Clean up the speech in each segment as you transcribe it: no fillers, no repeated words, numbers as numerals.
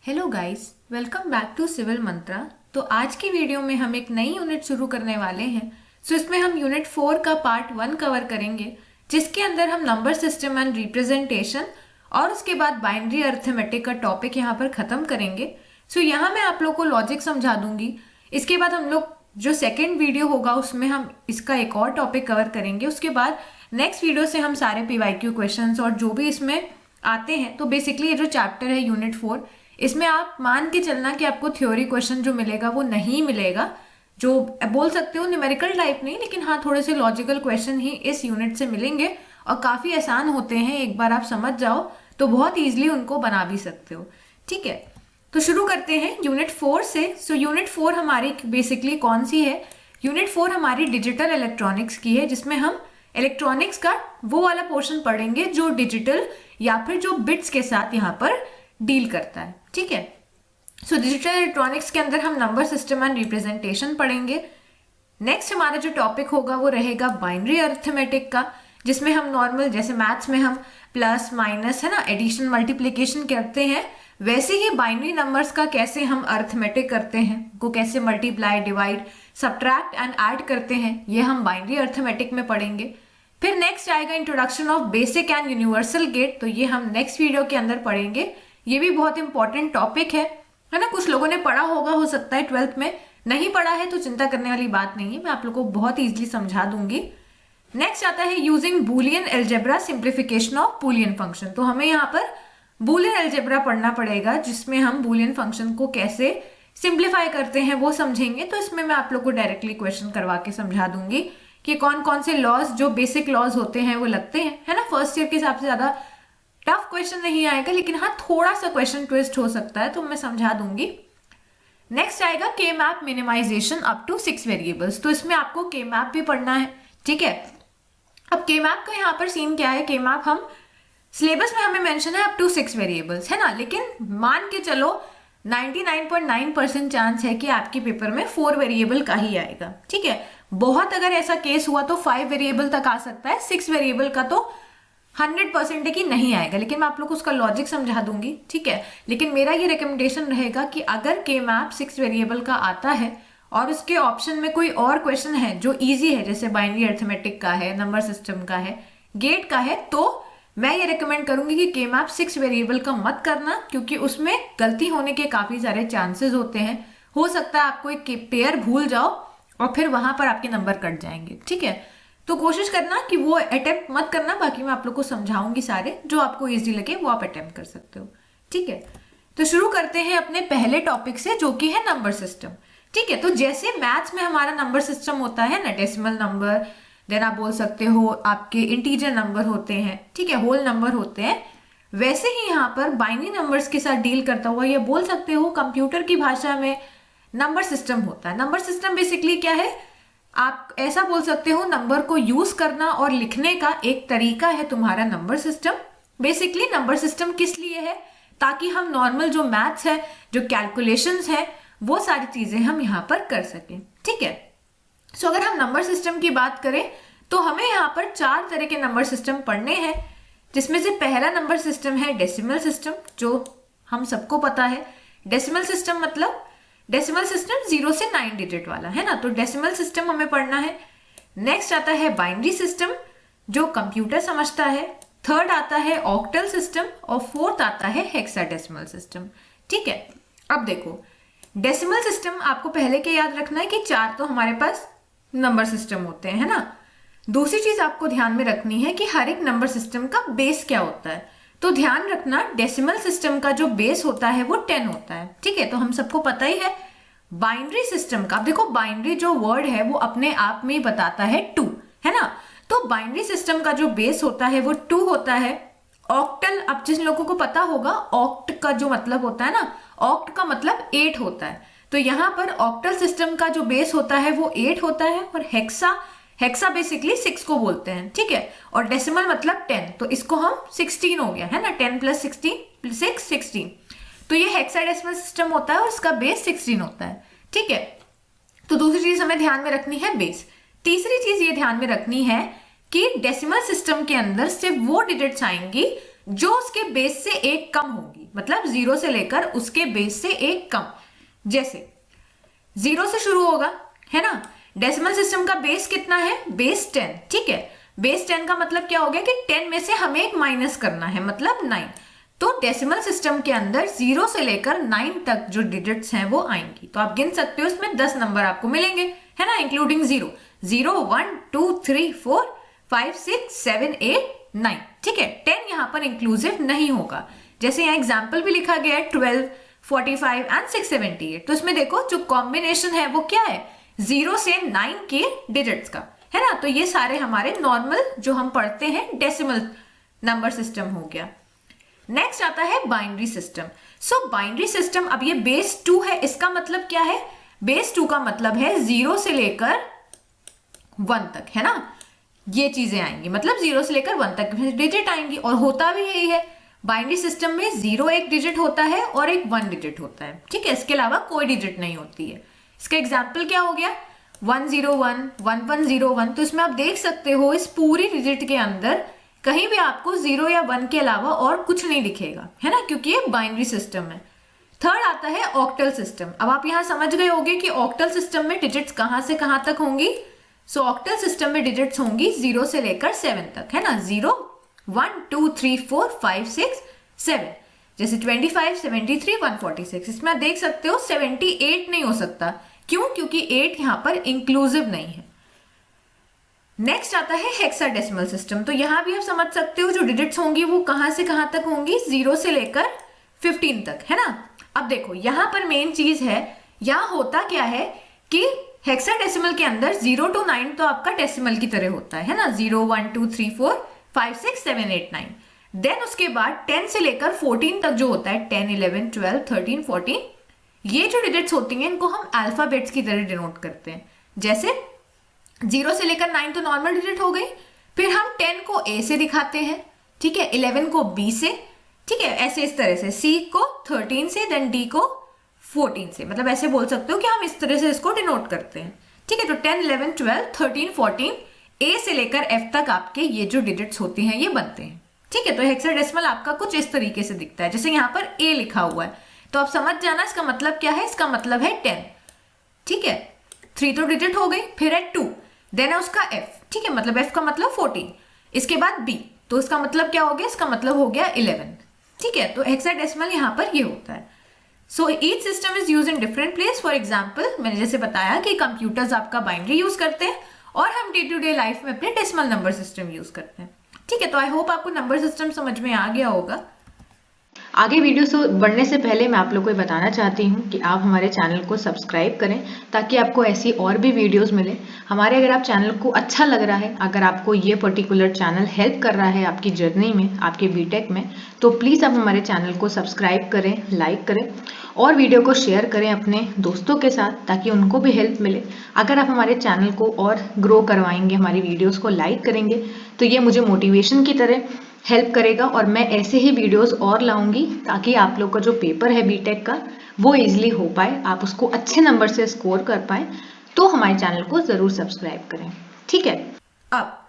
Hello guys, welcome back to Civil Mantra. तो आज की वीडियो में हम एक नई यूनिट शुरू करने वाले हैं। इसमें हम यूनिट 4 का पार्ट 1 कवर करेंगे, जिसके अंदर हम नंबर सिस्टम एंड रिप्रेजेंटेशन और उसके बाद बाइनरी अर्थमेटिक का टॉपिक यहाँ पर खत्म करेंगे। यहाँ मैं आप लोग को लॉजिक समझा दूंगी। इसके बाद हम लोग जो सेकेंड वीडियो होगा उसमें हम इसका एक और टॉपिक कवर करेंगे। उसके बाद नेक्स्ट वीडियो से हम सारे PYQ क्वेश्चंस और जो भी इसमें आते हैं, तो बेसिकली ये जो चैप्टर है यूनिट 4, इसमें आप मान के चलना कि आपको थ्योरी क्वेश्चन जो मिलेगा वो नहीं मिलेगा, जो बोल सकते हो न्यूमेरिकल टाइप नहीं, लेकिन हाँ थोड़े से लॉजिकल क्वेश्चन ही इस यूनिट से मिलेंगे और काफ़ी आसान होते हैं। एक बार आप समझ जाओ तो बहुत ईजिली उनको बना भी सकते हो। ठीक है, तो शुरू करते हैं यूनिट 4 से। यूनिट 4 हमारी बेसिकली कौन सी है? यूनिट 4 हमारी डिजिटल इलेक्ट्रॉनिक्स की है, जिसमें हम इलेक्ट्रॉनिक्स का वो वाला पोर्शन पढ़ेंगे जो डिजिटल या फिर जो बिट्स के साथ यहाँ पर डील करता है। ठीक है, डिजिटल इलेक्ट्रॉनिक्स के अंदर हम नंबर सिस्टम एंड रिप्रेजेंटेशन पढ़ेंगे। नेक्स्ट हमारा जो टॉपिक होगा वो रहेगा बाइनरी अर्थमेटिक का, जिसमें हम नॉर्मल जैसे मैथ्स में हम प्लस माइनस है ना, एडिशन मल्टीप्लिकेशन करते हैं, वैसे ही बाइनरी नंबर्स का कैसे हम अर्थमेटिक करते हैं, को कैसे multiply, divide, subtract and add करते हैं, ये हम बाइनरी अर्थमेटिक में पढ़ेंगे। फिर नेक्स्ट आएगा introduction of basic and universal gate, तो ये हम नेक्स्ट वीडियो के अंदर पढ़ेंगे। ये भी बहुत इंपॉर्टेंट टॉपिक है ना। कुछ लोगों ने पढ़ा होगा, हो सकता है 12th में, नहीं पढ़ा है तो चिंता करने वाली बात नहीं है, मैं आप लोगों को बहुत इजीली समझा दूंगी। नेक्स्ट आता है using Boolean algebra, simplification of Boolean function. तो हमें यहाँ पर बूलियन एल्जेब्रा पढ़ना पड़ेगा, जिसमें हम बूलियन फंक्शन को कैसे सिंप्लीफाई करते हैं वो समझेंगे। तो इसमें मैं आप लोग को डायरेक्टली क्वेश्चन करवा के समझा दूंगी कि कौन कौन से लॉज जो बेसिक लॉज होते हैं वो लगते हैं, है ना। फर्स्ट ईयर के हिसाब से ज्यादा टफ क्वेश्चन नहीं आएगा, लेकिन हाँ थोड़ा सा क्वेश्चन ट्विस्ट हो सकता है, तो मैं समझा दूंगी। नेक्स्ट आएगा K map minimization up to 6 variables. तो इसमें आपको के मैप भी पढ़ना है। ठीक है, अब के मैप का यहाँ पर सीन क्या है? के मैप हम सिलेबस में हमें मेंशन है अप टू 6 वेरिएबल्स, है ना, लेकिन मान के चलो 99.9% चांस है कि आपके पेपर में 4 वेरिएबल का ही आएगा। ठीक है, बहुत अगर ऐसा केस हुआ तो 5 वेरिएबल तक आ सकता है, 6 वेरिएबल का तो 100% है कि नहीं आएगा, लेकिन मैं आप लोग को उसका लॉजिक समझा दूंगी। ठीक है, लेकिन मेरा ये रिकमेंडेशन रहेगा कि अगर के मैप 6 वेरिएबल का आता है और उसके ऑप्शन में कोई और क्वेश्चन है जो इजी है, जैसे बाइनरी अर्थमेटिक का है, नंबर सिस्टम का है, गेट का है, तो मैं ये रिकमेंड करूंगी कि के मैप 6 वेरिएबल का मत करना, क्योंकि उसमें गलती होने के काफी सारे चांसेस होते हैं। हो सकता है आपको एक पेयर भूल जाओ और फिर वहां पर आपके नंबर कट जाएंगे। ठीक है, तो कोशिश करना कि वो अटेम्प्ट मत करना। बाकी मैं आप लोग को समझाऊंगी सारे, जो आपको इजी लगे वो आप अटेम्प्ट कर सकते हो। ठीक है, तो शुरू करते हैं अपने पहले टॉपिक से, जो कि है नंबर सिस्टम। ठीक है, तो जैसे मैथ्स में हमारा नंबर सिस्टम होता है ना, डेसिमल नंबर, देन आप बोल सकते हो आपके इंटीजर नंबर होते हैं, ठीक है, होल नंबर होते हैं, वैसे ही यहाँ पर बाइनरी नंबर्स के साथ डील करता हुआ ये बोल सकते हो कंप्यूटर की भाषा में नंबर सिस्टम होता है। नंबर सिस्टम बेसिकली क्या है? आप ऐसा बोल सकते हो, नंबर को यूज करना और लिखने का एक तरीका है तुम्हारा number system. Basically number system किस लिए है? ताकि हम नॉर्मल जो मैथ्स है, जो कैलकुलेशंस है, वो सारी चीजें हम यहाँ पर कर सकें। ठीक है, सो अगर हम नंबर सिस्टम की बात करें तो हमें यहाँ पर 4 तरह के नंबर सिस्टम पढ़ने हैं, जिसमें से पहला नंबर सिस्टम है डेसिमल सिस्टम, जो हम सबको पता है। डेसिमल सिस्टम मतलब डेसिमल सिस्टम 0 से 9 डिजिट वाला, है ना, तो डेसिमल सिस्टम हमें पढ़ना है। नेक्स्ट आता है बाइनरी सिस्टम, जो कंप्यूटर समझता है। थर्ड आता है ऑक्टल सिस्टम और फोर्थ आता है हेक्साडेसिमल सिस्टम। ठीक है, अब देखो डेसिमल सिस्टम आपको पहले के याद रखना है कि 4 तो हमारे पास नंबर सिस्टम होते हैं, है ना। दूसरी चीज आपको ध्यान में रखनी है कि हर एक नंबर सिस्टम का बेस क्या होता है। तो ध्यान रखना, डेसिमल सिस्टम का जो बेस होता है वो 10 होता है। ठीक है, तो हम सबको पता ही है। बाइनरी सिस्टम का देखो, बाइनरी जो वर्ड है वो अपने आप में ही बताता है 2, है ना, तो बाइनरी सिस्टम का जो बेस होता है वो 2 होता है। ऑक्टल, अब जिन लोगों को पता होगा ऑक्ट का जो मतलब होता है ना, ऑक्ट का मतलब 8 होता है, तो यहाँ पर ऑक्टल सिस्टम का जो बेस होता है वो 8 होता है। और हेक्सा बेसिकली 6 को बोलते हैं। ठीक है, और डेसिमल मतलब 10, तो इसको हम 16 हो गया, है ना, 10 + 16 16, तो ये हेक्साडेसिमल सिस्टम होता है और इसका बेस 16 होता है। ठीक है, तो दूसरी चीज हमें ध्यान में रखनी है बेस। तीसरी चीज ये ध्यान में रखनी है कि डेसिमल सिस्टम के अंदर सिर्फ वो डिजिट्स आएंगी जो उसके बेस से एक कम होगी, मतलब 0 से लेकर उसके बेस से एक कम। जैसे 0 से शुरू होगा, है ना। डेसिमल सिस्टम का बेस कितना है? बेस 10, ठीक है। बेस 10 का मतलब क्या हो गया कि 10 में से हमें एक माइनस करना है, मतलब 9। तो डेसिमल सिस्टम के अंदर 0 से लेकर 9 तक जो डिजिट्स हैं वो आएंगी। तो आप गिन सकते हो, इसमें 10 नंबर आपको मिलेंगे, है ना, इंक्लूडिंग 0, 0, 1, 2, 3, 4, 5, 6, 7, 8, 9, ठीक है। 10 यहाँ पर इंक्लूसिव नहीं होगा। जैसे यहाँ एग्जाम्पल भी लिखा गया है 12, 45 एंड 678। तो इसमें देखो जो कॉम्बिनेशन है वो क्या है? 0 से 9 के डिजिट्स का, है ना। तो ये सारे हमारे नॉर्मल जो हम पढ़ते हैं डेसिमल नंबर सिस्टम हो गया। नेक्स्ट आता है बाइनरी सिस्टम। सो बाइनरी सिस्टम, अब ये बेस 2 है, इसका मतलब क्या है? बेस 2 का मतलब है 0 से लेकर 1 तक, है ना। ये चीजें आएंगी, मतलब 0 से लेकर 1 तक डिजिट आएंगी, और होता भी यही है। बाइनरी सिस्टम में 0 एक डिजिट होता है और एक 1 डिजिट होता है, ठीक है। इसके अलावा कोई डिजिट नहीं होती है। इसका एग्जाम्पल क्या हो गया? 101, 1101। तो इसमें आप देख सकते हो इस पूरी डिजिट के अंदर कहीं भी आपको 0 या 1 के अलावा और कुछ नहीं दिखेगा, है ना, क्योंकि ये बाइनरी सिस्टम है। थर्ड आता है ऑक्टल सिस्टम। अब आप यहां समझ गए होंगे कि ऑक्टल सिस्टम में डिजिट्स कहां से कहां तक होंगी। सो ऑक्टल सिस्टम में डिजिट्स होंगी 0 से लेकर 7 तक, है ना। 0, 1, 2, 3, 4, 5, 6, 7। जैसे 25, 73, 146। इसमें आप देख सकते हो 78 नहीं हो सकता। क्यों? क्योंकि 8 यहां पर इंक्लूसिव नहीं है। नेक्स्ट आता है हेक्साडेसिमल सिस्टम। तो यहां भी आप समझ सकते हो जो डिजिट्स होंगी वो कहां से कहां तक होंगी? 0 से लेकर 15 तक, है ना। अब देखो यहां पर मेन चीज है, यहां होता क्या है कि हेक्साडेसिमल के अंदर 0 to 9 तो आपका डेसिमल की तरह होता है ना। 0, 1, 2, 3, 4, 5, 6, 7, 8, 9। देन उसके बाद 10 से लेकर 14 तक जो होता है, 10, 11, 12, 13, 14, ये जो डिजिट्स होती हैं इनको हम अल्फाबेट्स की तरह डिनोट करते हैं। जैसे 0 से लेकर 9 तो नॉर्मल डिजिट हो गई, फिर हम 10 को A से दिखाते हैं, ठीक है, 11 को B से, ठीक है, ऐसे इस तरह से, C को 13 से, देन D को 14 से, मतलब ऐसे बोल सकते हो कि हम इस तरह से इसको डिनोट करते हैं, ठीक है। तो 10, 11, 12, 13, 14, A से लेकर F तक आपके ये जो डिजिट्स होती हैं ये बनते हैं, ठीक है। तो हेक्साडेसिमल आपका कुछ इस तरीके से दिखता है, जैसे यहाँ पर A लिखा हुआ है, तो आप समझ जाना इसका मतलब क्या है। इसका मतलब है 10, ठीक है। 3 तो डिजिट हो गई, फिर है 2, देन है उसका F, ठीक है, मतलब F का मतलब 14, इसके बाद B, तो इसका मतलब क्या हो गया? इसका मतलब हो गया 11, ठीक है। तो हेक्साडेसिमल यहाँ पर ये होता है। So each system is use in different place. For example मैंने जैसे बताया कि कंप्यूटर्स आपका बाइनरी यूज करते हैं और हम डे टू डे लाइफ में अपने डेसिमल नंबर सिस्टम यूज करते हैं, ठीक है। तो आई होप आपको नंबर सिस्टम समझ में आ गया होगा। आगे वीडियो से बढ़ने से पहले मैं आप लोग को बताना चाहती हूँ कि आप हमारे चैनल को सब्सक्राइब करें ताकि आपको ऐसी और भी वीडियोस मिले हमारे। अगर आप चैनल को अच्छा लग रहा है, अगर आपको ये पर्टिकुलर चैनल हेल्प कर रहा है आपकी जर्नी में, आपके बीटेक में, तो प्लीज़ आप हमारे चैनल को सब्सक्राइब करें, लाइक करें और वीडियो को शेयर करें अपने दोस्तों के साथ ताकि उनको भी हेल्प मिले। अगर आप हमारे चैनल को और ग्रो करवाएंगे, हमारी वीडियोज़ को लाइक करेंगे, तो ये मुझे मोटिवेशन की तरह हेल्प करेगा और मैं ऐसे ही वीडियोस और लाऊंगी ताकि आप लोग का जो पेपर है बीटेक का वो इजीली हो पाए, आप उसको अच्छे नंबर से स्कोर कर पाए। तो हमारे चैनल को जरूर सब्सक्राइब करें, ठीक है। अब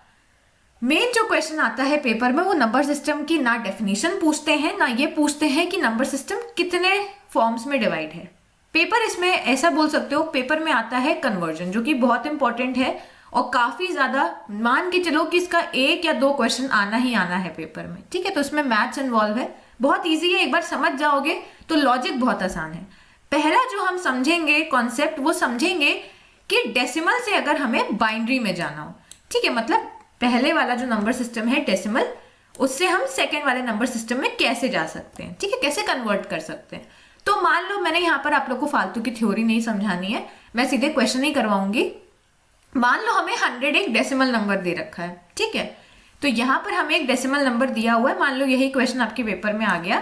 मेन जो क्वेश्चन आता है पेपर में वो नंबर सिस्टम की ना डेफिनेशन पूछते हैं, ना ये पूछते हैं कि नंबर सिस्टम कितने फॉर्म्स में डिवाइड है। पेपर इसमें ऐसा बोल सकते हो, पेपर में आता है कन्वर्जन, जो कि बहुत इंपॉर्टेंट है और काफी ज्यादा, मान के चलो कि इसका 1 या 2 क्वेश्चन आना ही आना है पेपर में, ठीक है। तो इसमें मैथ्स इन्वॉल्व है, बहुत इजी है, एक बार समझ जाओगे तो लॉजिक बहुत आसान है। पहला जो हम समझेंगे कॉन्सेप्ट, वो समझेंगे कि डेसिमल से अगर हमें बाइनरी में जाना हो, ठीक है, मतलब पहले वाला जो नंबर सिस्टम है डेसिमल, उससे हम सेकेंड वाले नंबर सिस्टम में कैसे जा सकते हैं, ठीक है, कैसे कन्वर्ट कर सकते हैं। तो मान लो मैंने यहाँ पर आप लोग को फालतू की थ्योरी नहीं समझानी है, मैं सीधे क्वेश्चन ही करवाऊंगी। मान लो हमें 100 एक डेसिमल नंबर दे रखा है, ठीक है। तो यहां पर हमें एक डेसिमल नंबर दिया हुआ है, मान लो यही क्वेश्चन आपके पेपर में आ गया,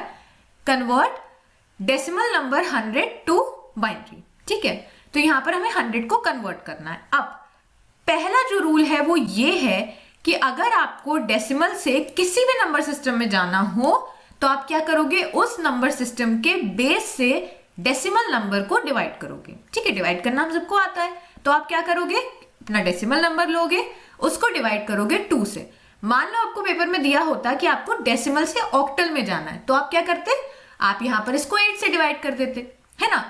convert decimal number 100 to binary, ठीक है। तो यहां पर हमें 100 को कन्वर्ट करना है। अब पहला जो रूल है वो ये है कि अगर आपको डेसिमल से किसी भी नंबर सिस्टम में जाना हो तो आप क्या करोगे? उस नंबर सिस्टम के बेस से डेसिमल नंबर को डिवाइड करोगे, ठीक है। डिवाइड करना हम सबको आता है, तो आप क्या करोगे? अपना डेसिमल नंबर लोगे, उसको डिवाइड करोगे 2 से, मान लो आपको पेपर में दिया होता कि आपको डेसिमल से ऑक्टल में जाना है, तो आप क्या करते, आप यहाँ पर इसको 8 से डिवाइड कर देते, है ना।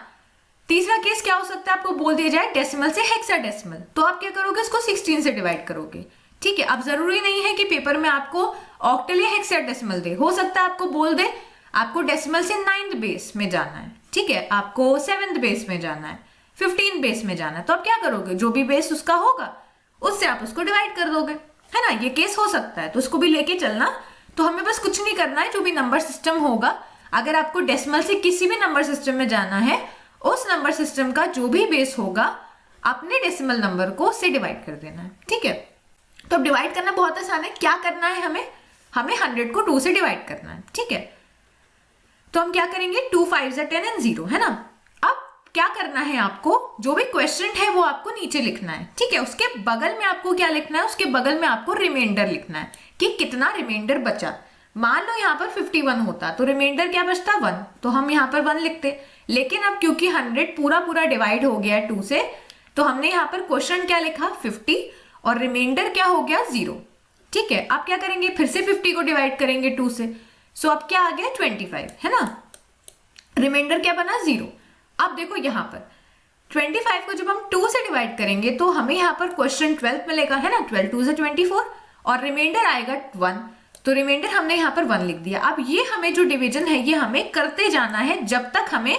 तीसरा केस क्या हो सकता है, आपको बोल दिया जाए डेसिमल से हेक्साडेसिमल, तो आप क्या करोगे, इसको 16 से डिवाइड करोगे। ठीक है, अब जरूरी नहीं है कि पेपर में आपको ऑक्टल या हेक्साडेसिमल दे, हो सकता है आपको बोल दे आपको डेसिमल से 9th बेस में जाना है, ठीक है, आपको 7th बेस में जाना है, 15 बेस में जाना है, तो आप क्या करोगे, जो भी बेस उसका होगा उससे आप उसको डिवाइड कर दोगे, है ना। ये केस हो सकता है, तो उसको भी लेके चलना। तो हमें बस कुछ नहीं करना है, जो भी नंबर सिस्टम होगा, अगर आपको डेसिमल से किसी भी नंबर सिस्टम में जाना है, उस नंबर सिस्टम का जो भी बेस होगा अपने डेसिमल नंबर को उससे डिवाइड कर देना है। ठीक है, तो अब डिवाइड करना बहुत आसान है। क्या करना है, हमें 100 को 2 से डिवाइड करना है। ठीक है, तो हम क्या करेंगे, 2 5 10 एंड 0, है ना। अब क्या करना है, आपको जो भी क्वेश्चन है वो आपको नीचे लिखना है। ठीक है, उसके बगल में आपको क्या लिखना है, उसके बगल में आपको रिमाइंडर लिखना है कि कितना रिमाइंडर बचा। मान लो यहाँ पर 51 होता तो रिमाइंडर क्या बचता, 1, तो हम यहाँ पर 1 लिखते। लेकिन अब क्योंकि 100 पूरा डिवाइड हो गया है 2 से, तो हमने यहाँ पर क्वेश्चन क्या लिखा, 50, और रिमाइंडर क्या हो गया, 0। ठीक है, अब क्या करेंगे, फिर से 50 को डिवाइड करेंगे 2 से, सो अब क्या आ गया, 25, है ना। रिमाइंडर क्या बना, 0। अब देखो यहाँ पर 25 को जब हम 2 से डिवाइड करेंगे तो हमें यहाँ पर क्वेश्चन 12 मिलेगा, है ना। 12 2 से 24 और रिमाइंडर आएगा 1, तो रिमाइंडर हमने यहाँ पर 1 लिख दिया। अब ये हमें जो डिवीजन है ये हमें करते जाना है जब तक हमें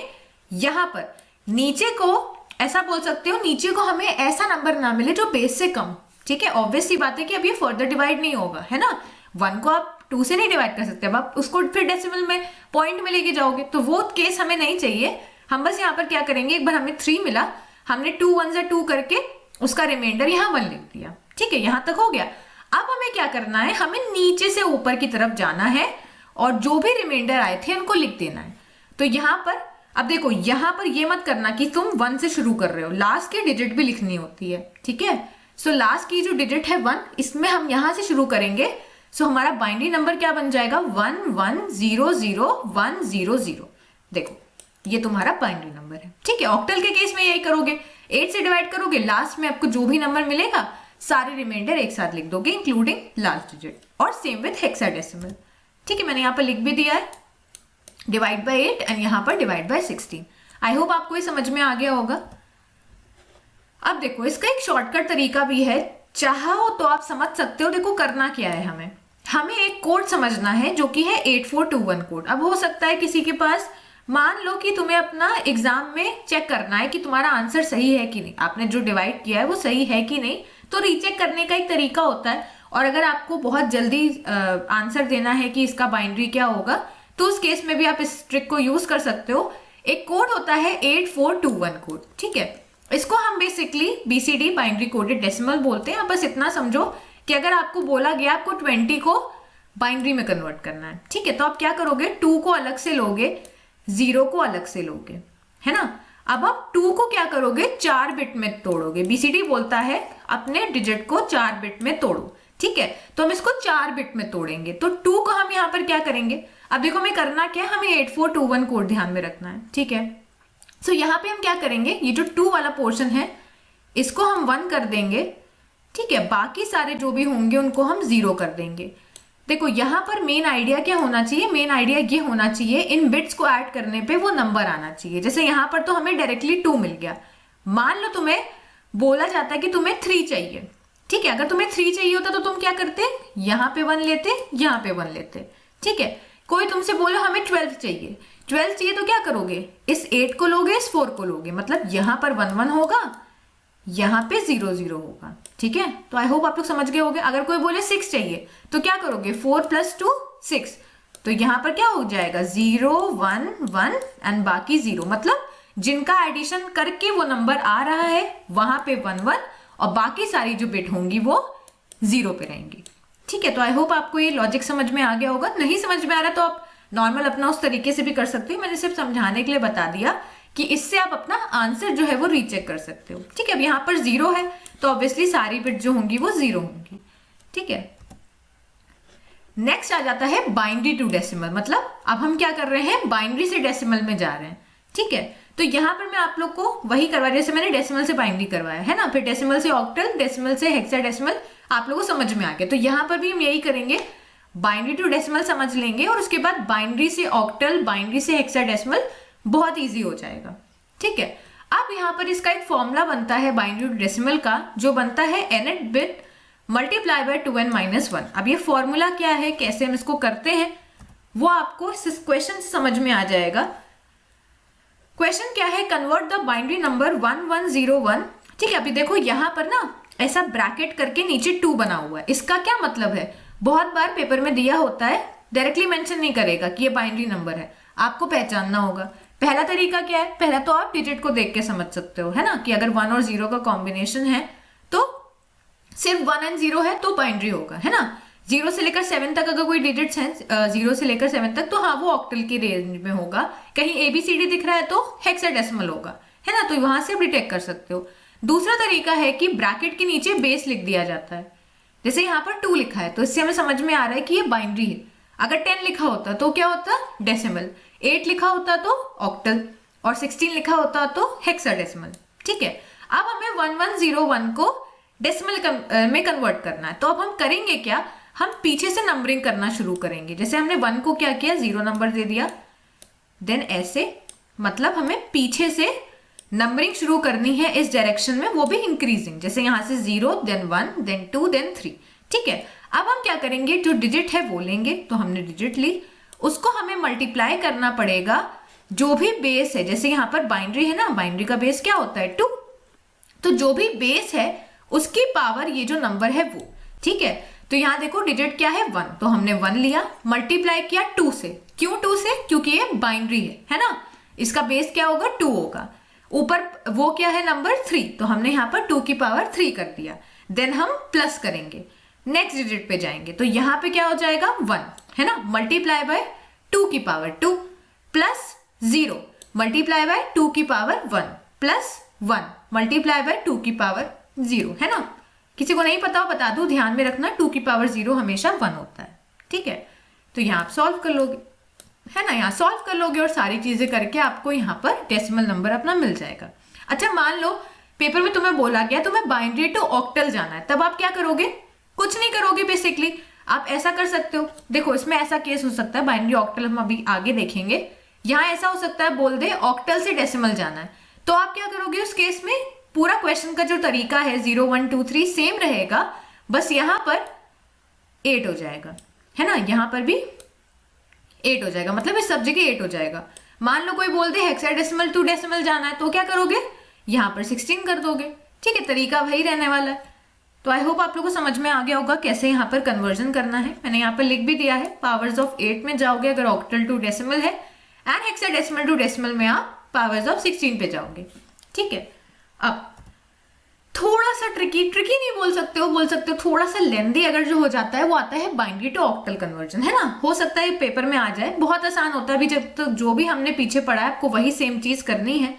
यहाँ पर नीचे को, ऐसा बोल सकते हो, नीचे को हमें ऐसा नंबर ना मिले जो बेस से कम। ठीक है, ऑब्वियस सी बात है कि अब ये फर्दर डिवाइड नहीं होगा, है ना। 1 को आप 2 से नहीं डिवाइड कर सकते, अब आप उसको फिर डेसिमल में पॉइंट में लेके जाओगे, तो वो केस हमें नहीं चाहिए। हम बस यहाँ पर क्या करेंगे, एक बार हमें 3 मिला, हमने 2 1 2 करके उसका रिमाइंडर यहाँ 1 लिख दिया। ठीक है, यहाँ तक हो गया। अब हमें क्या करना है, हमें नीचे से ऊपर की तरफ जाना है और जो भी रिमाइंडर आए थे उनको लिख देना है। तो यहाँ पर अब देखो, यहाँ पर ये मत करना कि तुम 1 से शुरू कर रहे हो, लास्ट की डिजिट भी लिखनी होती है। ठीक है, सो लास्ट की जो डिजिट है 1, इसमें हम यहाँ से शुरू करेंगे। सो हमारा बाइनरी नंबर क्या बन जाएगा, 1 1 0 0 1 0 0। देखो ये तुम्हारा बाइनरी नंबर है। ठीक है, ऑक्टल के केस में यही करोगे, 8 से डिवाइड करोगे, लास्ट में आपको जो भी नंबर मिलेगा सारे रिमाइंडर एक साथ लिख दोगे इंक्लूडिंग लास्ट डिजिट, और सेम विथ हेक्साडेसिमल। ठीक है, मैंने यहाँ पर लिख भी दिया है, डिवाइड बाय 8 एंड यहाँ पर डिवाइड बाय 16। आई होप आपको ये समझ में आ गया होगा। अब देखो, इसका एक शॉर्टकट तरीका भी है, चाहो तो आप समझ सकते हो। देखो करना क्या है, हमें एक कोड समझना है जो कि है 8421 कोड। अब हो सकता है किसी के पास, मान लो कि तुम्हें अपना एग्जाम में चेक करना है कि तुम्हारा आंसर सही है कि नहीं, आपने जो डिवाइड किया है वो सही है कि नहीं, तो रीचेक करने का एक तरीका होता है। और अगर आपको बहुत जल्दी आंसर देना है कि इसका बाइनरी क्या होगा, तो उस केस में भी आप इस ट्रिक को यूज कर सकते हो। एक कोड होता है 8421 कोड। ठीक है, इसको हम basically BCD binary coded decimal बोलते हैं। आप बस इतना समझो कि अगर आपको बोला गया आपको 20 को बाइनरी में कन्वर्ट करना है, ठीक है, तो आप क्या करोगे, 2 को अलग से लोगे, 0 को अलग से लोगे, है ना। अब आप 2 को क्या करोगे, 4 बिट में तोड़ोगे। BCD बोलता है अपने डिजिट को 4 बिट में तोड़ो। ठीक है, तो हम इसको 4 बिट में तोड़ेंगे, तो 2 को हम यहाँ पर क्या करेंगे, अब देखो हमें करना क्या है, हमें 8421 कोड ध्यान में रखना है। ठीक है, सो यहाँ पे हम क्या करेंगे, ये जो 2 वाला पोर्शन है इसको हम 1 कर देंगे। ठीक है, बाकी सारे जो भी होंगे उनको हम 0 कर देंगे। देखो यहाँ पर मेन आइडिया क्या होना चाहिए, मेन आइडिया ये होना चाहिए, इन बिट्स को ऐड करने पे वो नंबर आना चाहिए। जैसे यहाँ पर तो हमें डायरेक्टली 2 मिल गया, मान लो तुम्हें बोला जाता है कि तुम्हें 3 चाहिए। ठीक है, अगर तुम्हें 3 चाहिए होता तो तुम क्या करते, यहाँ पे 1 लेते, यहाँ पे 1 लेते। ठीक है, कोई तुमसे बोलो हमें 12 चाहिए, 12 चाहिए तो क्या करोगे, इस 8 को लोगे, इस 4 को लोगे, मतलब यहाँ पर 1 1 होगा, यहाँ पे 0 0 होगा। ठीक है, तो आई होप आप लोग समझ गए होंगे। अगर कोई बोले 6 चाहिए तो क्या करोगे, 4 + 2 6, तो यहाँ पर क्या हो जाएगा, 0 1 1 एंड बाकी 0, मतलब जिनका एडिशन करके वो नंबर आ रहा है वहां पे 1 1 और बाकी सारी जो बिट होंगी वो 0 पे रहेंगी। ठीक है, तो आई होप आपको ये लॉजिक समझ में आ गया होगा। नहीं समझ में आ रहा तो आप नॉर्मल अपना उस तरीके से भी कर सकते हो, मैंने सिर्फ समझाने के लिए बता दिया कि इससे आप अपना आंसर जो है वो रीचेक कर सकते हो। ठीक है, अब यहाँ पर 0 है तो ऑब्वियसली सारी बिट जो होंगी वो 0 होंगी। ठीक है, नेक्स्ट आ जाता है बाइनरी टू डेसिमल, मतलब अब हम क्या कर रहे हैं, बाइनरी से डेसिमल में जा रहे हैं। ठीक है, तो यहाँ पर मैं आप लोग को वही करवा, जैसे मैंने डेसिमल से बाइनरी करवाया है ना, फिर डेसिमल से ऑक्टल, डेसिमल से हेक्साडेसिमल, आप लोगों को समझ में आ गया। तो यहाँ पर भी हम यही करेंगे, बाइनरी टू डेसिमल समझ लेंगे और उसके बाद बाइनरी से ऑक्टल, बाइनरी से हेक्साडेसिमल, बहुत ईजी हो जाएगा। ठीक है, अब यहाँ पर इसका एक फॉर्मूला बनता है बाइनरी टू डेसिमल का, जो बनता है nth bit multiply by 2n minus 1। अब ये फॉर्मूला क्या है, कैसे हम इसको करते हैं, वो आपको इस क्वेश्चन से समझ में आ जाएगा। क्वेश्चन क्या है, कन्वर्ट द बाइनरी नंबर 1101। ठीक है, अभी देखो यहाँ पर ना ऐसा ब्रैकेट करके नीचे 2 बना हुआ है। इसका क्या मतलब है, बहुत बार पेपर में दिया होता है, डायरेक्टली मेंशन नहीं करेगा कि ये बाइनरी नंबर है, आपको पहचानना होगा। पहला तरीका क्या है, पहला तो आप डिजिट को देख के समझ सकते हो, है ना, कि अगर 1 और 0 का कॉम्बिनेशन है तो सिर्फ 1 एंड 0 है तो बाइनरी होगा, है ना। 0 से लेकर 7 तक अगर कोई डिजिट्स हैं 0 से लेकर 7 तक, तो हाँ वो ऑक्टल की रेंज में होगा। कहीं ABCD दिख रहा है तो हेक्साडेसिमल होगा, है ना, तो वहां से आप डिटेक्ट कर सकते हो। दूसरा तरीका है कि ब्रैकेट के नीचे बेस लिख दिया जाता है। जैसे यहाँ पर 2 लिखा है तो इससे हमें समझ में आ रहा है कि ये बाइनरी है। अगर 10 लिखा होता तो क्या होता, डेसिमल। 8 लिखा होता तो ऑक्टल, और 16 लिखा होता तो हेक्साडेसिमल। ठीक है, अब हमें 1101 को डेसिमल में कन्वर्ट करना है। तो अब हम करेंगे क्या, हम पीछे से नंबरिंग करना शुरू करेंगे। जैसे हमने 1 को क्या किया, 0 नंबर दे दिया, देन ऐसे, मतलब हमें पीछे से नंबरिंग शुरू करनी है इस डायरेक्शन में, वो भी इंक्रीजिंग। जैसे यहां से 0, देन 1, देन 2, देन 3। ठीक है, अब हम क्या करेंगे, जो डिजिट है वो लेंगे, तो हमने डिजिट ली, उसको हमें मल्टीप्लाई करना पड़ेगा जो भी बेस है। जैसे यहाँ पर बाइनरी है ना, बाइनरी का बेस क्या होता है, 2, तो जो भी बेस है उसकी पावर ये जो नंबर है वो। ठीक है, तो यहाँ देखो डिजिट क्या है, 1, तो हमने 1 लिया, मल्टीप्लाई किया 2 से। क्यों 2 से, क्योंकि ये बाइनरी है ना, इसका बेस क्या होगा, 2 होगा। ऊपर वो क्या है नंबर 3, तो हमने यहाँ पर 2 की पावर 3 कर दिया। देन हम प्लस करेंगे, नेक्स्ट डिजिट पे जाएंगे, तो यहाँ पे क्या हो जाएगा, 1, है ना, मल्टीप्लाई बाय 2 की पावर 2 प्लस 0 मल्टीप्लाई बाय 2 की पावर 1 प्लस 1 मल्टीप्लाई बाय 2 की पावर 0, है ना। किसी को नहीं पता हो बता दूं, ध्यान में रखना 2 की पावर 0 हमेशा 1 होता है। ठीक है, तो यहाँ आप सॉल्व कर लोगे, है ना, यहाँ सॉल्व कर लोगे और सारी चीजें करके आपको यहाँ पर डेसिमल नंबर अपना मिल जाएगा। अच्छा, मान लो पेपर में तुम्हें बोला गया तुम्हें बाइनरी टू ऑक्टल जाना है, तब आप क्या करोगे, कुछ नहीं करोगे। बेसिकली आप ऐसा कर सकते हो, देखो इसमें ऐसा केस हो सकता है, बाइनरी ऑक्टल हम अभी आगे देखेंगे। यहाँ ऐसा हो सकता है, बोल दे ऑक्टल से डेसिमल जाना है, तो आप क्या करोगे उस केस में, पूरा क्वेश्चन का जो तरीका है 0 1 2 3 सेम रहेगा, बस यहाँ पर 8 हो जाएगा, है ना, यहाँ पर भी 8 हो जाएगा, मतलब इस सब जगह 8 हो जाएगा। मान लो कोई बोल दे हेक्साडेसिमल टू डेसिमल जाना है, तो क्या करोगे, यहाँ पर 16 कर दोगे। ठीक है, तरीका वही रहने वाला है। तो आई होप आप लोगों को समझ में आ गया होगा कैसे यहाँ पर कन्वर्जन करना है। मैंने यहाँ पर लिख भी दिया है, पावर्स ऑफ 8 में जाओगे अगर ऑक्टल टू डेसिमल है, एंड हेक्साडेसिमल टू डेसिमल में आप पावर्स ऑफ 16 पे जाओगे। ठीक है, अब थोड़ा सा ट्रिकी नहीं बोल सकते हो थोड़ा सा लेंदी अगर जो हो जाता है वो आता है बाइनरी टू ऑक्टल कन्वर्जन, है ना। हो सकता है पेपर में आ जाए, बहुत आसान होता है। अभी जब तो जो भी हमने पीछे पढ़ा है आपको वही सेम चीज करनी है।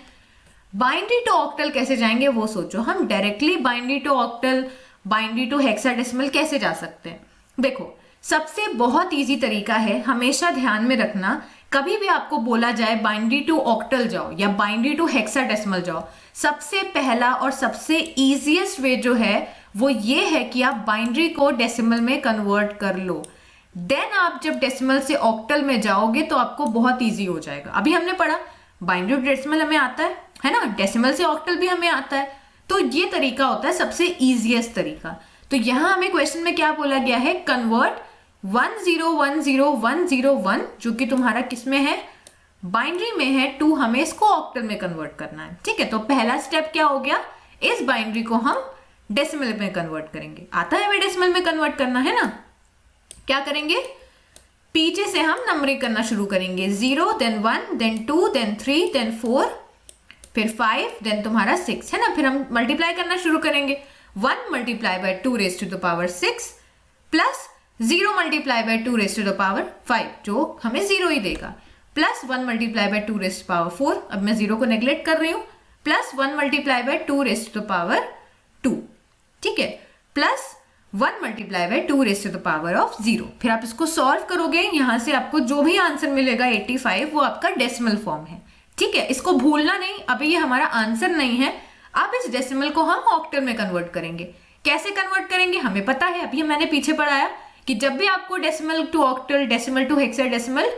बाइनरी टू ऑक्टल कैसे जाएंगे वो सोचो, हम directly binary to octal, binary to hexadecimal कैसे जा सकते हैं। देखो सबसे बहुत इजी तरीका है, हमेशा ध्यान में रखना, कभी भी आपको बोला जाए बाइनरी टू ऑक्टल जाओ या बाइनरी टू हेक्साडेसिमल जाओ, सबसे पहला और सबसे इजीएस्ट वे जो है वो ये है कि आप बाइनरी को डेसिमल में कन्वर्ट कर लो। देन आप जब डेसिमल से ऑक्टल में जाओगे तो आपको बहुत इजी हो जाएगा। अभी हमने पढ़ा बाइनरी टू डेसिमल हमें आता है ना, डेसिमल से ऑक्टल भी हमें आता है, तो ये तरीका होता है सबसे इजीएस्ट तरीका। तो यहां हमें क्वेश्चन में क्या बोला गया है, कन्वर्ट 10100101 जो कि तुम्हारा किस में है, बाइनरी में है 2, हमें इसको ऑक्टल में कन्वर्ट करना है। ठीक है, तो पहला स्टेप क्या हो गया, इस बाइनरी को हम डेसिमल में कन्वर्ट करेंगे। आता है हमें डेसिमल में कन्वर्ट करना, है ना। क्या करेंगे, पीछे से हम नंबरिंग करना शुरू करेंगे, 0 देन 1 देन 2 देन 3 देन 4 फिर 5 देन तुम्हारा 6, है ना। फिर हम मल्टीप्लाई करना शुरू करेंगे, 1 multiply by 2 raise to the power 6 plus 0 multiply by 2 raise to the power 5 जो हमें 0 ही देगा, plus 1 multiply by 2 raise to power 4, अब मैं 0 को नेग्लेक्ट कर रही हूं, plus 1 multiply by 2 raise to the power 2, ठीक है, plus 1 multiply by 2 raise to the power of 0। फिर आप इसको सॉल्व करोगे, यहां से आपको जो भी आंसर मिलेगा 85 वो आपका डेसिमल फॉर्म है। ठीक है, इसको भूलना नहीं, अभी ये हमारा आंसर नहीं है। अब इस डेसिमल को हम ऑक्टल में कन्वर्ट करेंगे, कैसे कन्वर्ट करेंगे हमें पता है, अभी मैंने पीछे पढ़ाया कि जब भी आपको decimal to octal, decimal to hexadecimal,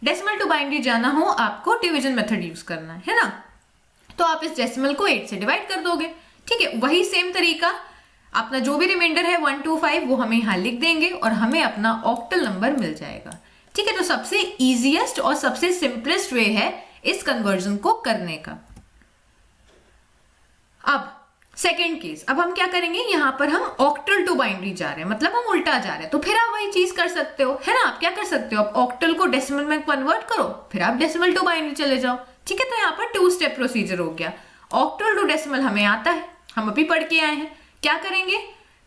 decimal to binary जाना हो, आपको डिवीजन मेथड यूज करना है ना। तो आप इस डेसिमल को 8 से डिवाइड कर दोगे, ठीक है। वही सेम तरीका, अपना जो भी रिमाइंडर है 1 2 5 वो हमें यहाँ लिख देंगे और हमें अपना ऑक्टल नंबर मिल जाएगा, ठीक है। तो सबसे इजीएस्ट और सबसे सिंपलेस्ट वे है इस कन्वर्जन को करने का। अब सेकेंड केस, अब हम क्या करेंगे, यहां पर हम ऑक्टल टू बाइनरी जा रहे हैं, मतलब हम उल्टा जा रहे हैं। तो फिर आप वही चीज कर सकते हो, है ना। आप क्या कर सकते हो, आप ऑक्टल को डेसिमल में कन्वर्ट करो, फिर आप डेसिमल टू बाइनरी चले जाओ, ठीक है। तो यहाँ पर 2 स्टेप प्रोसीजर हो गया। ऑक्टल टू डेसिमल हमें आता है, हम अभी पढ़ के आए हैं। क्या करेंगे,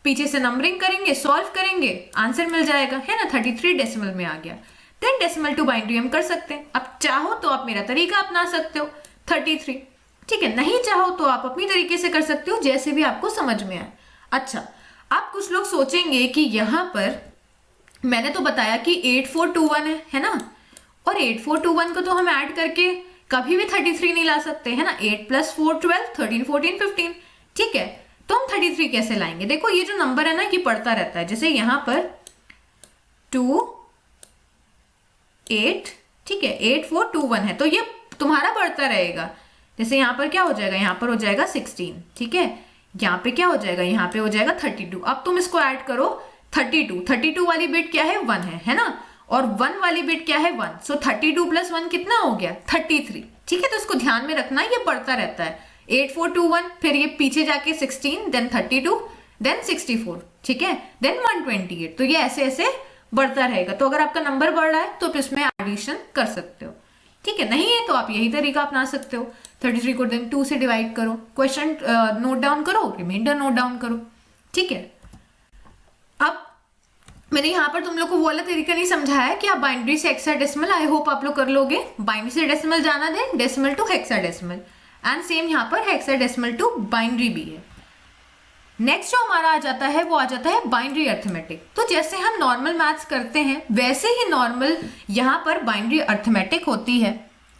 पीछे से नंबरिंग करेंगे, सॉल्व करेंगे, आंसर मिल जाएगा, है ना। 33 डेसिमल में आ गया। देन डेसिमल टू बाइनरी हम कर सकते हैं। अब चाहो तो आप मेरा तरीका अपना सकते हो 33, ठीक है। नहीं चाहो तो आप अपनी तरीके से कर सकते हो, जैसे भी आपको समझ में आए। अच्छा, आप कुछ लोग सोचेंगे कि यहाँ पर मैंने तो बताया कि 8421 है ना, और 8421 को तो हम ऐड करके कभी भी 33 नहीं ला सकते, है ना। 8 + 4 12, 13 14 15, ठीक है। तो हम 33 कैसे लाएंगे, देखो ये जो नंबर है ना ये बढ़ता रहता है। जैसे यहाँ पर 2 8, ठीक है, 8421 है, तो ये तुम्हारा बढ़ता रहेगा। जैसे यहाँ पर क्या हो जाएगा, यहाँ पर हो जाएगा 16, ठीक है। यहाँ पे क्या हो जाएगा, यहाँ पे हो जाएगा 32। अब तुम इसको ऐड करो 32 वाली बिट क्या है, 1 है ना, और 1 वाली बिट क्या है, 1। सो 32 + 1 कितना हो गया, 33, ठीक है। तो इसको ध्यान में रखना, ये बढ़ता रहता है। 8421, फिर ये पीछे जाके 16, देन 32, देन 64, ठीक है, देन 128। तो ये ऐसे ऐसे बढ़ता रहेगा। तो अगर आपका नंबर बढ़ रहा है तो इसमें एडिशन कर सकते हो, ठीक है। नहीं है तो आप यही तरीका अपना सकते हो। 33 को देन 2 से डिवाइड करो, क्वेश्चन नोट डाउन करो, रिमाइंडर नोट डाउन करो, ठीक है। अब मैंने यहाँ पर तुम लोग को वो वाला तरीका नहीं समझाया कि आप बाइनरी से हेक्साडेसिमल, आई होप आप लोग कर लोगे। बाइनरी से डेसिमल जाना, then decimal to hexadecimal, and same यहाँ पर हेक्साडेसिमल टू बाइनरी भी है। नेक्स्ट जो हमारा आ जाता है वो आ जाता है बाइनरी अर्थमेटिक। तो जैसे हम नॉर्मल मैथ्स करते हैं वैसे ही नॉर्मल यहाँ पर बाइनरी अर्थमेटिक होती है।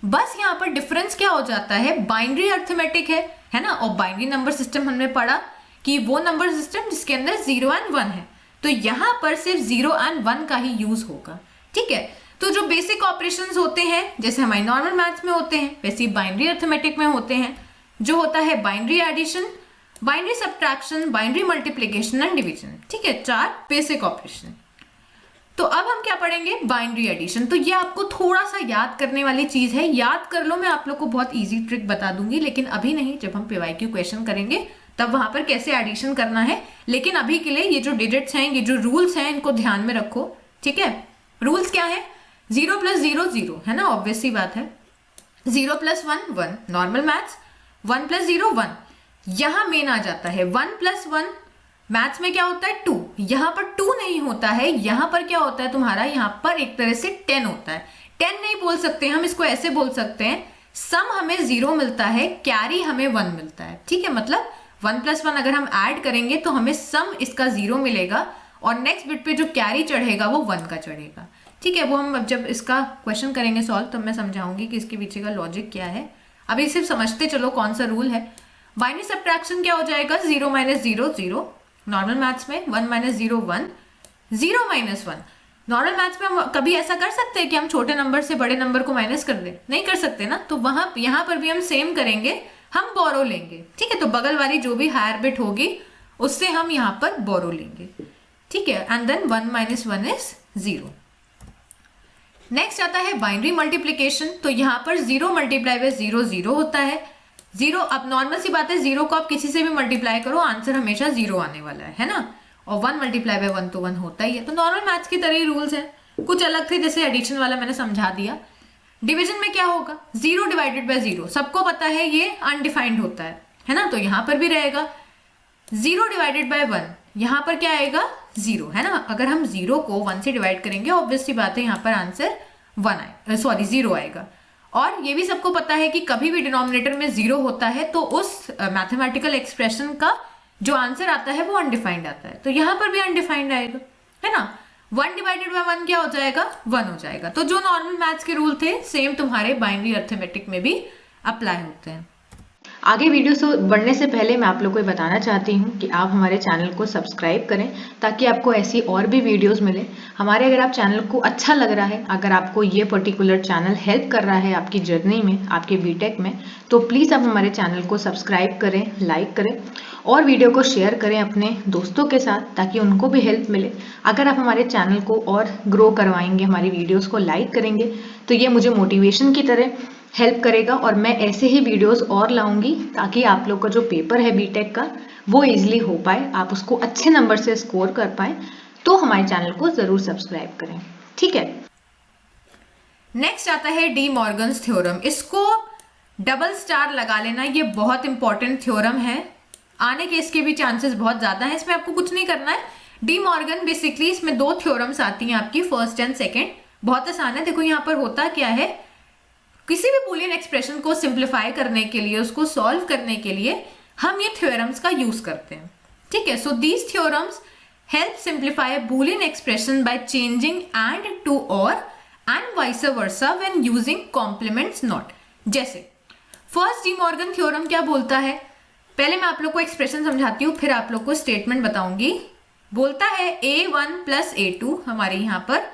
बस यहाँ पर डिफरेंस क्या हो जाता है, बाइनरी अर्थमेटिक है ना, और बाइनरी नंबर सिस्टम हमने पढ़ा कि वो नंबर सिस्टम जिसके अंदर 0 एंड 1 है। तो यहाँ पर सिर्फ 0 एंड 1 का ही यूज होगा, ठीक है। तो जो बेसिक ऑपरेशंस होते हैं जैसे हमारे नॉर्मल मैथ्स में होते हैं वैसे बाइनरी अर्थमेटिक में होते हैं, जो होता है binary addition, binary subtraction, binary multiplication and division, ठीक है, 4 बेसिक ऑपरेशन। तो अब हम क्या पढ़ेंगे, बाइनरी एडिशन। तो ये आपको थोड़ा सा याद करने वाली चीज है, याद कर लो, मैं आप लोग को बहुत इजी ट्रिक बता दूंगी, लेकिन अभी नहीं, जब हम PYQ क्वेश्चन करेंगे तब वहां पर कैसे एडिशन करना है। लेकिन अभी के लिए ये जो डिजिट्स हैं, ये जो रूल्स हैं, इनको ध्यान में रखो, ठीक है। रूल्स क्या है, 0 + 0 0, है ना, ऑब्वियस सी बात है। 0 + 1 1, नॉर्मल मैथ्स। 1 + 0 1, यहां मेन आ जाता है 1 + 1, मैथ्स में क्या होता है 2, यहां पर 2 नहीं होता है, यहां पर क्या होता है तुम्हारा, यहां पर एक तरह से 10 होता है। 10 नहीं बोल सकते हम, इसको ऐसे बोल सकते हैं, सम हमें 0 मिलता है, कैरी हमें 1 मिलता है, ठीक है। मतलब 1 + 1 अगर हम ऐड करेंगे तो हमें सम इसका 0 मिलेगा, और नेक्स्ट बिट पे जो कैरी चढ़ेगा वो 1 का चढ़ेगा, ठीक है। वो हम जब इसका क्वेश्चन करेंगे सॉल्व तब मैं समझाऊंगी कि इसके पीछे का लॉजिक क्या है। अभी सिर्फ समझते चलो कौन सा रूल है। बाइनरी सब्ट्रैक्शन क्या हो जाएगा, 0 - 0 0, नॉर्मल मैथ्स में 1 - 0 1, 0 - 1। नॉर्मल मैथ्स में हम कभी ऐसा कर सकते हैं कि हम छोटे नंबर से बड़े नंबर को माइनस कर दें, नहीं कर सकते ना। तो वहां यहाँ पर भी हम सेम करेंगे, हम बोरो लेंगे, ठीक है। तो बगल वाली जो भी हायर बिट होगी उससे हम यहाँ पर बोरो लेंगे, ठीक है। And then 1 - 1 is 0। नेक्स्ट आता है बाइनरी मल्टीप्लीकेशन। तो यहाँ पर 0 × 0 0 होता है। 0, अब नॉर्मल सी बात है, 0 को आप किसी से भी मल्टीप्लाई करो, आंसर हमेशा 0 आने वाला है ना। और 1 × 1 तो 1 होता ही है। तो नॉर्मल मैथ्स की तरह ही रूल्स है, कुछ अलग थे, जैसे एडिशन वाला मैंने समझा दिया। डिवीजन में क्या होगा, 0 / 0, सबको पता है ये अनडिफाइंड होता है ना। तो यहाँ पर भी रहेगा 0 / 1, यहाँ पर क्या आएगा 0, है ना। अगर हम 0 को 1 से डिवाइड करेंगे ऑब्वियस सी बात है यहाँ पर आंसर 0 आएगा। और ये भी सबको पता है कि कभी भी डिनोमिनेटर में 0 होता है तो उस मैथमेटिकल एक्सप्रेशन का जो आंसर आता है वो अनडिफाइंड आता है। तो यहाँ पर भी अनडिफाइंड आएगा, है ना। 1 / 1 क्या हो जाएगा, 1 हो जाएगा। तो जो नॉर्मल मैथ्स के रूल थे सेम तुम्हारे बाइनरी अर्थमेटिक में भी अप्लाई होते हैं। आगे वीडियो से बढ़ने से पहले मैं आप लोग को बताना चाहती हूँ कि आप हमारे चैनल को सब्सक्राइब करें ताकि आपको ऐसी और भी वीडियोस मिले। हमारे अगर आप चैनल को अच्छा लग रहा है, अगर आपको ये पर्टिकुलर चैनल हेल्प कर रहा है आपकी जर्नी में, आपके बीटेक में, तो प्लीज़ आप हमारे चैनल को सब्सक्राइब करें, लाइक करें और वीडियो को शेयर करें अपने दोस्तों के साथ ताकि उनको भी हेल्प मिले। अगर आप हमारे चैनल को और ग्रो करवाएंगे, हमारी वीडियोज़ को लाइक करेंगे, तो ये मुझे मोटिवेशन की तरह हेल्प करेगा और मैं ऐसे ही वीडियोस और लाऊंगी ताकि आप लोग का जो पेपर है बीटेक का वो इजीली हो पाए, आप उसको अच्छे नंबर से स्कोर कर पाए। तो हमारे चैनल को जरूर सब्सक्राइब करें, ठीक है। नेक्स्ट आता है डी मॉर्गन्स थ्योरम। इसको डबल स्टार लगा लेना, ये बहुत इंपॉर्टेंट थ्योरम है, आने के इसके भी चांसेस बहुत ज्यादा है। इसमें आपको कुछ नहीं करना है। डी मॉर्गन बेसिकली इसमें दो थ्योरम्स आती हैं आपकी, फर्स्ट एंड सेकेंड। बहुत आसान है। देखो यहाँ पर होता क्या है, किसी भी बूलियन एक्सप्रेशन को सिंप्लीफाई करने के लिए, उसको सॉल्व करने के लिए हम ये थ्योरम्स का यूज करते हैं, ठीक है। So these theorems help simplify Boolean expression by changing and to or and vice versa when using complements not. जैसे फर्स्ट डी मॉर्गन थ्योरम क्या बोलता है, पहले मैं आप लोग को एक्सप्रेशन समझाती हूँ, फिर आप लोग को स्टेटमेंट बताऊंगी। बोलता है a1 प्लस a2, हमारे यहाँ पर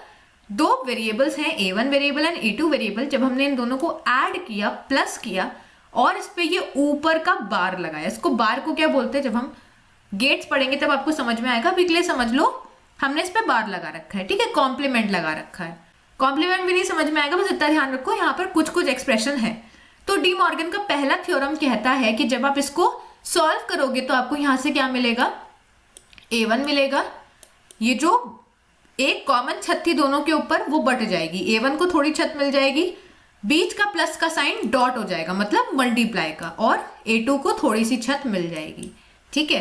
दो वेरिएबल्स हैं, a1 variable and a2 variable. जब हमने इन दोनों को ऐड किया, प्लस किया और इस पे ये ऊपर का बार लगाया, इसको बार को क्या बोलते हैं, जब हम गेट्स पढ़ेंगे तब आपको समझ में आएगा। अभी के लिए समझ लो हमने इस पे बार लगा रखा है, ठीक है, कॉम्प्लीमेंट लगा रखा है। कॉम्प्लीमेंट भी नहीं समझ में आएगा, बस इतना ध्यान रखो यहाँ पर कुछ कुछ एक्सप्रेशन है। तो डी मॉर्गन का पहला थ्योरम कहता है कि जब आप इसको सॉल्व करोगे तो आपको यहां से क्या मिलेगा, a1 मिलेगा। ये जो एक कॉमन छत थी दोनों के ऊपर वो बट जाएगी, a1 को थोड़ी छत मिल जाएगी, बीच का प्लस का साइन डॉट हो जाएगा मतलब मल्टीप्लाई का, और a2 को थोड़ी सी छत मिल जाएगी, ठीक है।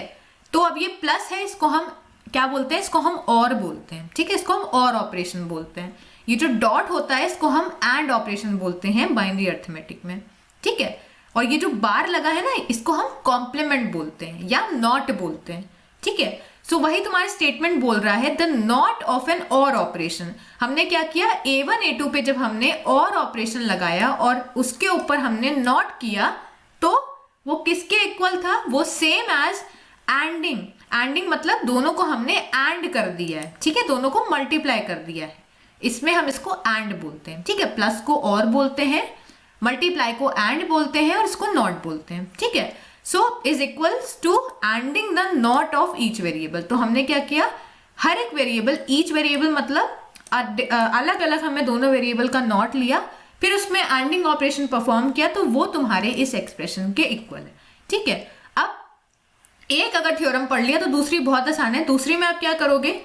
तो अब ये प्लस है, इसको हम क्या बोलते हैं, इसको हम और बोलते हैं, ठीक है, इसको हम और ऑपरेशन बोलते हैं। ये जो डॉट होता है इसको हम एंड ऑपरेशन बोलते हैं बाइनरी अर्थमेटिक में, ठीक है। और ये जो बार लगा है ना, इसको हम कॉम्प्लीमेंट बोलते हैं या नॉट बोलते हैं, ठीक है। सो वही तुम्हारा स्टेटमेंट बोल रहा है, द नॉट ऑफ एन और ऑपरेशन। हमने क्या किया, a1 a2 पे जब हमने और ऑपरेशन लगाया और उसके ऊपर हमने नॉट किया तो वो किसके इक्वल था, वो सेम एज एंडिंग। एंडिंग मतलब दोनों को हमने एंड कर दिया है, ठीक है, दोनों को मल्टीप्लाई कर दिया है, इसमें हम इसको एंड बोलते हैं, ठीक है। प्लस को और बोलते हैं, मल्टीप्लाई को एंड बोलते हैं और इसको नॉट बोलते हैं, ठीक है। So is equals to anding the not of each variable. तो हमने क्या किया, हर एक वेरिएबल, ईच वेरिएबल मतलब अलग अलग हमने दोनों वेरिएबल का नॉट लिया, फिर उसमें एंडिंग ऑपरेशन परफॉर्म किया, तो वो तुम्हारे इस एक्सप्रेशन के इक्वल है, ठीक है। अब एक अगर थ्योरम पढ़ लिया तो दूसरी बहुत आसान है। दूसरी में आप क्या करोगे,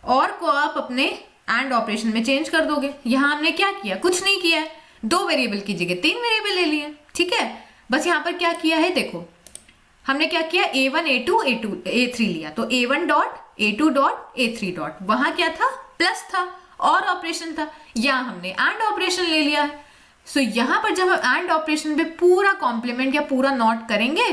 और को आप अपने एंड ऑपरेशन में चेंज कर दोगे। यहां हमने क्या किया, कुछ नहीं किया है, दो वेरिएबल की जगह तीन वेरिएबल ले लिए, ठीक है। बस यहाँ पर क्या किया है, देखो हमने क्या किया, a1 a2 a3 लिया, तो a1 dot a2 dot a3 dot, वहां क्या था, प्लस था और ऑपरेशन था, यहाँ हमने एंड ऑपरेशन ले लिया है। सो यहाँ पर जब हम एंड ऑपरेशन पे पूरा कॉम्प्लीमेंट या पूरा नॉट करेंगे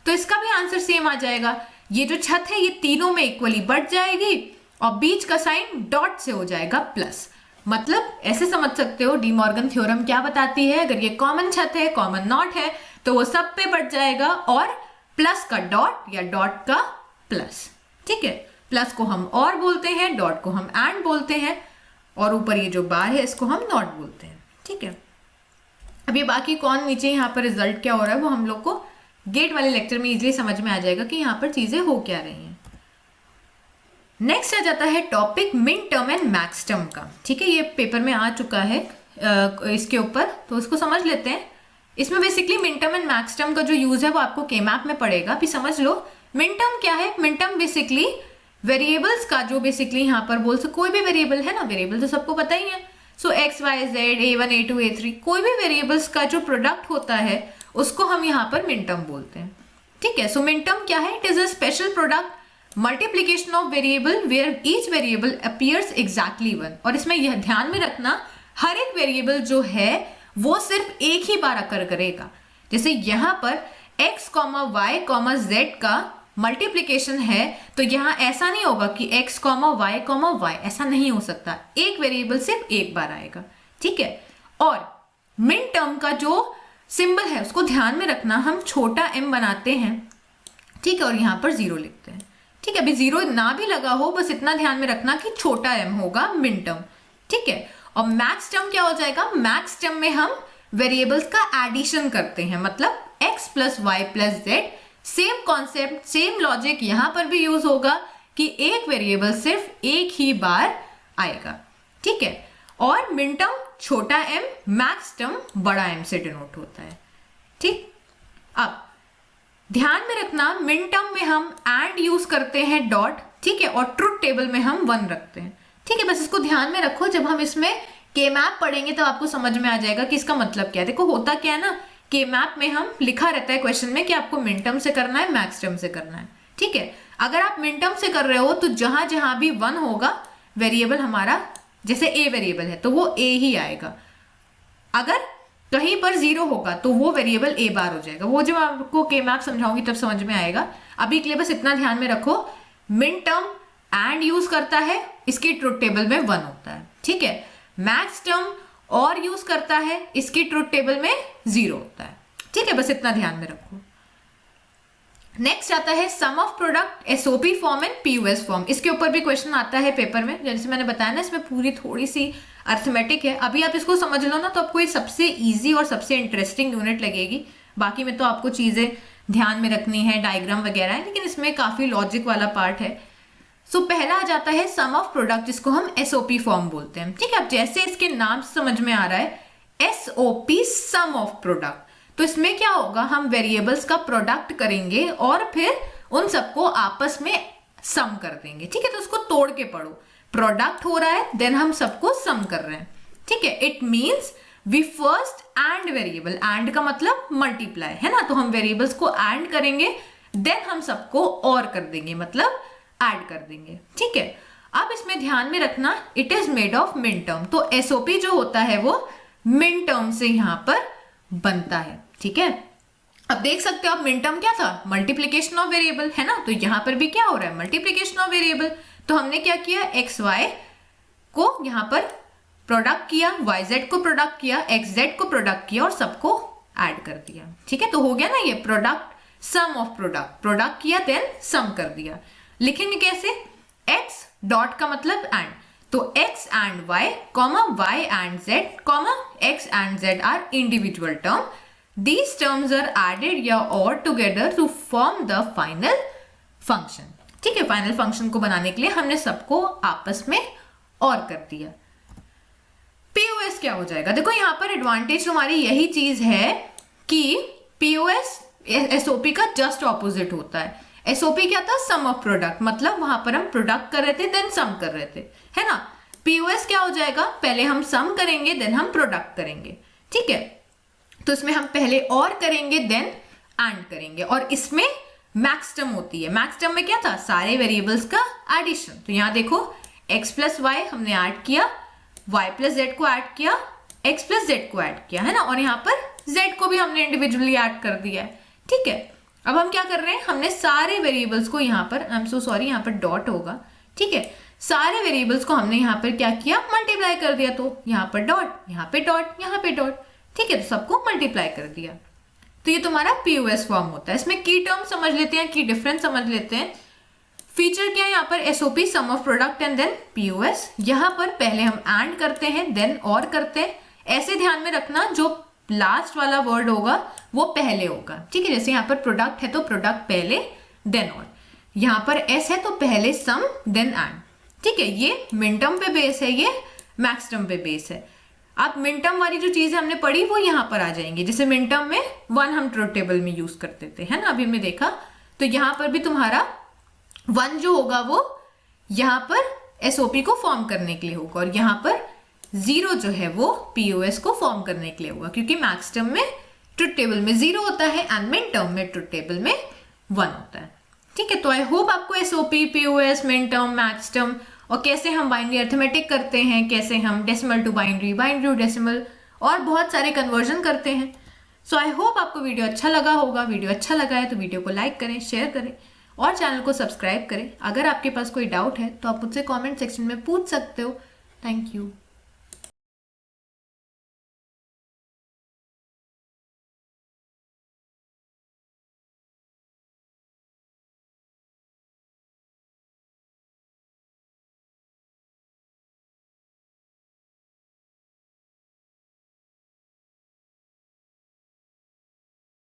तो इसका भी आंसर सेम आ जाएगा। ये जो छत है ये तीनों में इक्वली बढ़ जाएगी और बीच का साइन डॉट से हो जाएगा प्लस। मतलब ऐसे समझ सकते हो डी मॉर्गन थ्योरम क्या बताती है, अगर ये कॉमन छत है, कॉमन नॉट है, तो वो सब पे बढ़ जाएगा और प्लस का डॉट या डॉट का प्लस, ठीक है। प्लस को हम और बोलते हैं, डॉट को हम एंड बोलते हैं, और ऊपर ये जो बार है इसको हम नॉट बोलते हैं, ठीक है। अब ये बाकी कौन नीचे यहाँ पर रिजल्ट क्या हो रहा है वो हम लोग को गेट वाले लेक्चर में इजीली समझ में आ जाएगा कि यहाँ पर चीजें हो क्या रही हैं। नेक्स्ट आ जाता है topic min term and max term का, ठीक है। ये पेपर में आ चुका है इसके ऊपर, तो इसको समझ लेते हैं। इसमें basically min term and max term का जो यूज है वो आपको केमैप में पड़ेगा, अभी समझ लो। मिन टर्म क्या है, मिन टर्म बेसिकली वेरिएबल्स का जो बेसिकली यहाँ पर बोल सकते, कोई भी वेरिएबल है ना, वेरिएबल तो सबको पता ही है। सो x Y Z a1 a2 a3 कोई भी वेरिएबल्स का जो प्रोडक्ट होता है उसको हम यहाँ पर मिन टर्म बोलते हैं, ठीक है। सो मिन टर्म क्या है, it is a special product multiplication of variable where each variable appears exactly one. और इसमें यह ध्यान में रखना, हर एक वेरिएबल जो है वो सिर्फ एक ही बार अकर करेगा। जैसे यहाँ पर x, y, z का मल्टीप्लीकेशन है, तो यहाँ ऐसा नहीं होगा कि x, y, ऐसा नहीं हो सकता, एक वेरिएबल सिर्फ एक बार आएगा, ठीक है। और मिन टर्म का जो सिंबल है उसको ध्यान में रखना, हम छोटा m बनाते हैं, ठीक है, और यहाँ पर 0 लिखते हैं, ठीक है। अभी 0 ना भी लगा हो, बस इतना ध्यान में रखना कि छोटा m होगा मिन टर्म, ठीक है। और मैक्स टर्म क्या हो जाएगा, मैक्स टर्म में हम वेरिएबल्स का एडिशन करते हैं, मतलब x plus y plus z. Same concept, same logic यहां पर भी यूज होगा कि एक वेरिएबल सिर्फ एक ही बार आएगा, ठीक है। और मिन टर्म छोटा m, मैक्स टर्म बड़ा m से डिनोट होता है, ठीक। अब ध्यान में रखना, मिन टर्म में हम एंड यूज करते हैं डॉट, ठीक है, और ट्रुथ टेबल में हम 1 रखते हैं, ठीक है। बस इसको ध्यान में रखो, जब हम इसमें के मैप पढ़ेंगे तो आपको समझ में आ जाएगा कि इसका मतलब क्या है। देखो होता क्या है ना, के मैप में हम लिखा रहता है क्वेश्चन में कि आपको मिन टर्म से करना है, मैक्स टर्म से करना है, ठीक है। अगर आप मिन टर्म से कर रहे हो तो जहां जहां भी 1 होगा वेरिएबल हमारा, जैसे ए वेरिएबल है तो वो ए ही आएगा। अगर कहीं पर 0 होगा तो वो वेरिएबल ए बार हो जाएगा। वो जब आपको के मैप समझाऊंगी तब समझ में आएगा। अभी के लिए बस इतना ध्यान में रखो, मिन टर्म एंड यूज करता है, इसकी ट्रुथ टेबल में 1 होता है, ठीक है। मैक्स टर्म और यूज करता है, इसकी ट्रुथ टेबल में 0 होता है, ठीक है। बस इतना ध्यान में रखो। नेक्स्ट आता है sum of product, SOP form and PUS form. इसके ऊपर भी क्वेश्चन आता है पेपर में, जैसे मैंने बताया ना, इसमें पूरी थोड़ी सी अर्थमेटिक है। अभी आप इसको समझ लो ना तो आपको ये सबसे इजी और सबसे इंटरेस्टिंग यूनिट लगेगी। बाकी में तो आपको चीजें ध्यान में रखनी है, डायग्राम वगैरह है, लेकिन इसमें काफी लॉजिक वाला पार्ट है। सो पहला आ जाता है सम ऑफ प्रोडक्ट, जिसको हम एसओपी फॉर्म बोलते हैं, ठीक है। अब जैसे इसके नाम से समझ में आ रहा है, एसओपी सम ऑफ प्रोडक्ट, तो इसमें क्या होगा, हम वेरिएबल्स का प्रोडक्ट करेंगे और फिर उन सबको आपस में सम कर देंगे, ठीक है। तो उसको तोड़ के पढ़ो, प्रोडक्ट हो रहा है देन हम सबको सम कर रहे हैं, ठीक है। It means we first and variable, and का मतलब मल्टीप्लाई है ना, तो हम वेरिएबल्स को एंड करेंगे देन हम सबको और कर देंगे, मतलब ऐड कर देंगे, ठीक है। अब इसमें ध्यान में रखना, it is made of min term, तो एसओपी जो होता है वो मिन टर्म से यहां पर बनता है, ठीक है। अब देख सकते हो आप, मिन टर्म क्या था, मल्टीप्लीकेशन ऑफ वेरिएबल है ना, तो यहां पर भी क्या हो रहा है, मल्टीप्लीकेशन ऑफ वेरिएबल। तो हमने क्या किया, एक्स वाई को यहां पर प्रोडक्ट किया, वाई जेड को प्रोडक्ट किया, एक्स जेड को प्रोडक्ट किया और सबको ऐड कर दिया, ठीक है। तो हो गया ना ये product, sum of product, product किया देन सम कर दिया। लिखेंगे कैसे, x डॉट का मतलब एंड, तो x and y comma y and z comma x and z are individual term, these terms are added या और together to form the final function, ठीक है। फाइनल फंक्शन को बनाने के लिए हमने सबको आपस में और कर दिया। पीओएस क्या हो जाएगा, देखो यहाँ पर एडवांटेज हमारी यही चीज है कि पीओएस एसओपी का जस्ट ऑपोजिट होता है। एसओपी क्या था, सम ऑफ प्रोडक्ट, मतलब वहां पर हम प्रोडक्ट कर रहे थे देन सम कर रहे थे, है ना। पीओएस क्या हो जाएगा, पहले हम सम करेंगे देन हम प्रोडक्ट करेंगे, ठीक है। तो इसमें हम पहले और करेंगे देन एंड करेंगे, और इसमें मैक्स टर्म होती है। मैक्स टर्म में क्या था, सारे वेरिएबल्स का एडिशन। तो यहाँ देखो x प्लस वाई हमने ऐड किया, y प्लस जेड को ऐड किया, x प्लस जेड को ऐड किया, है ना, और यहाँ पर z को भी हमने इंडिविजुअली ऐड कर दिया है, ठीक है। अब हम क्या कर रहे हैं, हमने सारे वेरिएबल्स को यहाँ पर, आई एम सो सॉरी, यहाँ पर डॉट होगा, ठीक है। सारे वेरिएबल्स को हमने यहाँ पर क्या किया, मल्टीप्लाई कर दिया, तो यहाँ पर डॉट, यहाँ पे डॉट, यहाँ पे डॉट, ठीक है। तो सबको मल्टीप्लाई कर दिया। तो ये तुम्हारा पीओएस फॉर्म होता है। इसमें की टर्म समझ लेते हैं, की डिफरेंस समझ लेते हैं। फीचर क्या है यहाँ पर, SOP sum of product and then POS. यहाँ पर पहले हम एंड करते हैं देन और करते हैं। ऐसे ध्यान में रखना, जो लास्ट वाला वर्ड होगा वो पहले होगा, ठीक है। जैसे यहाँ पर प्रोडक्ट है तो प्रोडक्ट पहले देन और, यहाँ पर एस है तो पहले सम देन एंड, ठीक है। ये मिन टर्म पे बेस है, ये मैक्स टर्म पे बेस है। अब मिन टर्म वाली जो चीजें हमने पढ़ी वो यहाँ पर आ जाएंगी। जैसे मिन टर्म में 1 हम ट्रुथ टेबल में यूज करते थे, है ना, अभी हमने देखा। तो यहाँ पर भी तुम्हारा 1 जो होगा वो यहाँ पर एसओपी को फॉर्म करने के लिए होगा, और यहाँ पर 0 जो है वो पीओएस को फॉर्म करने के लिए होगा, क्योंकि मैक्स टर्म में ट्रुथ टेबल में 0 होता है एंड मिन टर्म में ट्रुथ टेबल में 1 होता है, ठीक है। तो आई होप आपको SOP, POS, min term, max term और कैसे हम बाइनरी अर्थमेटिक करते हैं, कैसे हम decimal to binary, binary to decimal और बहुत सारे कन्वर्जन करते हैं। सो आई होप आपको वीडियो अच्छा लगा होगा। वीडियो अच्छा लगा है तो वीडियो को लाइक करें, शेयर करें और चैनल को सब्सक्राइब करें। अगर आपके पास कोई डाउट है तो आप मुझसे कमेंट सेक्शन में पूछ सकते हो। Thank you.